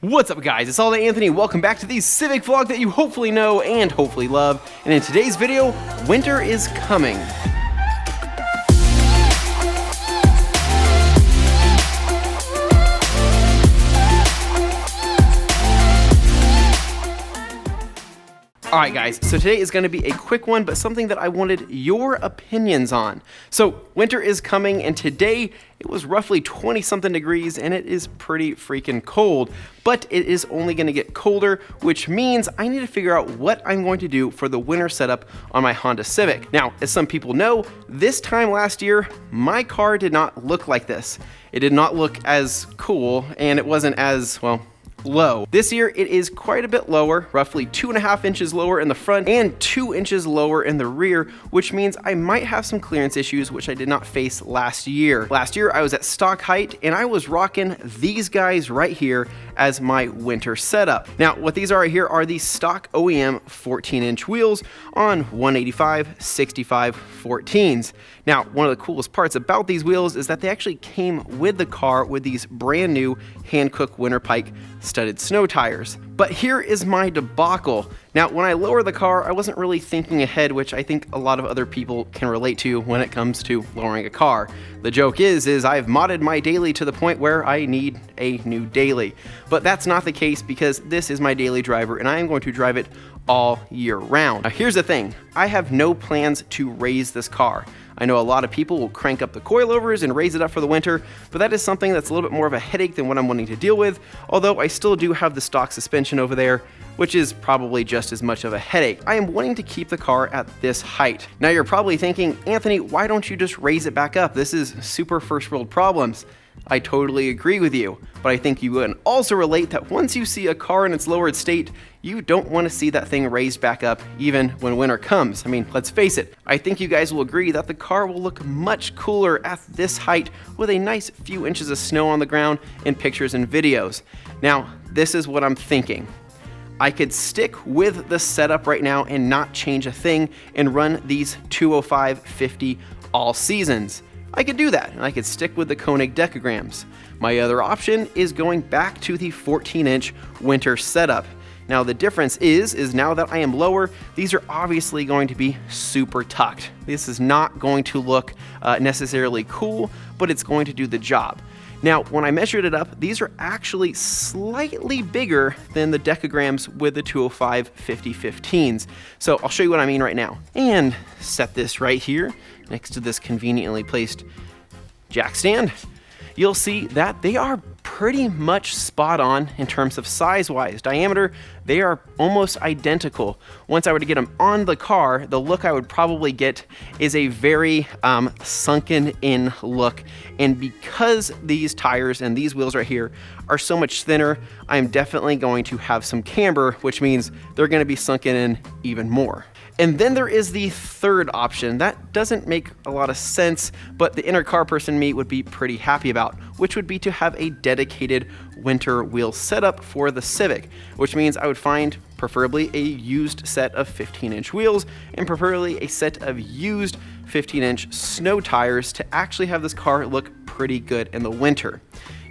What's up guys, it's ALLDAYANTHONY. Welcome back to the Civic vlog that you hopefully know and hopefully love. And in today's video, winter is coming. Alright guys, so today is going to be a quick one, but something that I wanted your opinions on. So winter is coming, and today it was roughly 20 something degrees and it is pretty freaking cold, but it is only going to get colder, which means I need to figure out what I'm going to do for the winter setup on my Honda Civic. Now, as some people know, this time last year, my car did not look like this. It did not look as cool, and it wasn't as, well, low. This year it is quite a bit lower, roughly 2.5 inches lower in the front and 2 inches lower in the rear, which means I might have some clearance issues which I did not face last year. Last year I was at stock height and I was rocking these guys right here as my winter setup. Now what these are right here are the stock OEM 14-inch wheels on 185 65 14s. Now one of the coolest parts about these wheels is that they actually came with the car with these brand new Hankook Winter Pike studded snow tires. But here is my debacle. Now, when I lower the car, I wasn't really thinking ahead, which I think a lot of other people can relate to when it comes to lowering a car. The joke is I've modded my daily to the point where I need a new daily. But that's not the case because this is my daily driver and I am going to drive it all year round. Now, here's the thing. I have no plans to raise this car. I know a lot of people will crank up the coilovers and raise it up for the winter, but that is something that's a little bit more of a headache than what I'm wanting to deal with, although I still do have the stock suspension over there, which is probably just as much of a headache. I am wanting to keep the car at this height. Now you're probably thinking, Anthony, why don't you just raise it back up? This is super first world problems. I totally agree with you, but I think you can also relate that once you see a car in its lowered state, you don't want to see that thing raised back up even when winter comes. I mean, let's face it, I think you guys will agree that the car will look much cooler at this height with a nice few inches of snow on the ground in pictures and videos. Now, this is what I'm thinking. I could stick with the setup right now and not change a thing and run these 205/50 all seasons. I could do that, and I could stick with the Konig Dekagrams. My other option is going back to the 14-inch winter setup. Now the difference is now that I am lower, these are obviously going to be super tucked. This is not going to look necessarily cool, but it's going to do the job. Now, when I measured it up, these are actually slightly bigger than the Dekagrams with the 205/50 15s. So I'll show you what I mean right now. And set this right here next to this conveniently placed jack stand. You'll see that they are pretty much spot on in terms of size-wise. Diameter, they are almost identical. Once I were to get them on the car, the look I would probably get is a very sunken in look. And because these tires and these wheels right here are so much thinner, I'm definitely going to have some camber, which means they're going to be sunken in even more. And then there is the third option. That doesn't make a lot of sense, but the inner car person me would be pretty happy about, which would be to have a dedicated winter wheel setup for the Civic, which means I would find preferably a used set of 15-inch wheels and preferably a set of used 15-inch snow tires to actually have this car look pretty good in the winter.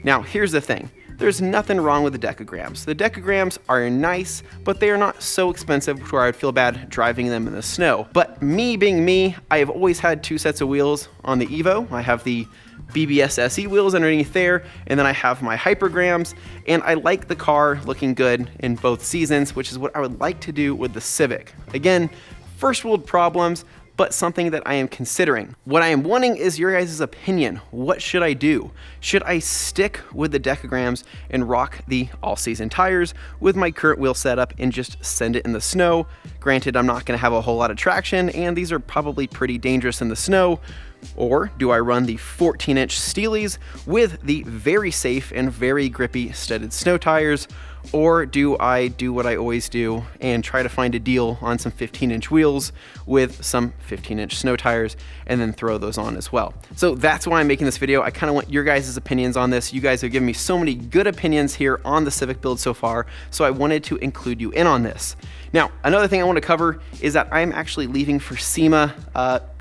Now, here's the thing. There's nothing wrong with the Dekagrams. The Dekagrams are nice, but they are not so expensive where I would feel bad driving them in the snow. But me being me, I have always had two sets of wheels on the Evo. I have the BBS SE wheels underneath there, and then I have my Hypergrams, and I like the car looking good in both seasons, which is what I would like to do with the Civic. Again, first world problems, but something that I am considering. What I am wanting is your guys' opinion. What should I do? Should I stick with the Dekagrams and rock the all-season tires with my current wheel setup and just send it in the snow? Granted, I'm not gonna have a whole lot of traction, and these are probably pretty dangerous in the snow. Or do I run the 14-inch steelies with the very safe and very grippy studded snow tires? Or do I do what I always do and try to find a deal on some 15-inch wheels with some 15-inch snow tires and then throw those on as well? So that's why I'm making this video. I kind of want your guys' opinions on this. You guys have given me so many good opinions here on the Civic build so far, so I wanted to include you in on this. Now, another thing I want to cover is that I'm actually leaving for SEMA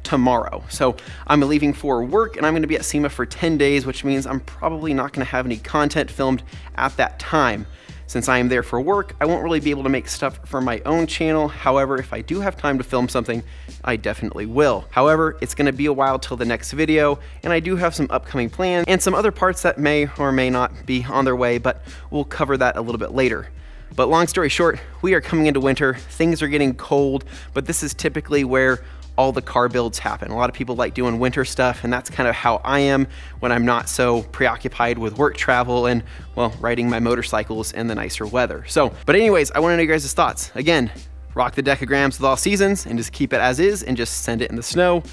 tomorrow. So I'm leaving for work and I'm going to be at SEMA for 10 days, which means I'm probably not going to have any content filmed at that time. Since I am there for work, I won't really be able to make stuff for my own channel. However, if I do have time to film something, I definitely will. However, it's gonna be a while till the next video, and I do have some upcoming plans and some other parts that may or may not be on their way, but we'll cover that a little bit later. But long story short, we are coming into winter, things are getting cold, but this is typically where all the car builds happen. A lot of people like doing winter stuff, and that's kind of how I am when I'm not so preoccupied with work travel and, well, riding my motorcycles in the nicer weather. So, but anyways, I want to know your guys' thoughts. Again, rock the Dekagrams with all seasons and just keep it as is and just send it in the snow.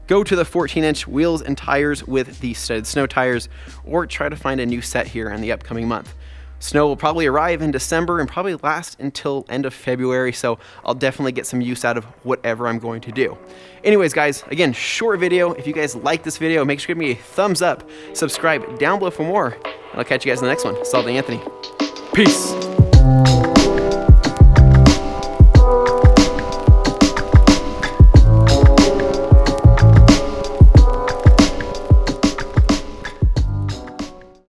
Go to the 14-inch wheels and tires with the studded snow tires, or try to find a new set here in the upcoming month. Snow will probably arrive in December and probably last until end of February, so I'll definitely get some use out of whatever I'm going to do. Anyways, guys, again, short video. If you guys like this video, make sure to give me a thumbs up, subscribe down below for more, and I'll catch you guys in the next one. It's ALLDAYANTHONY. Peace.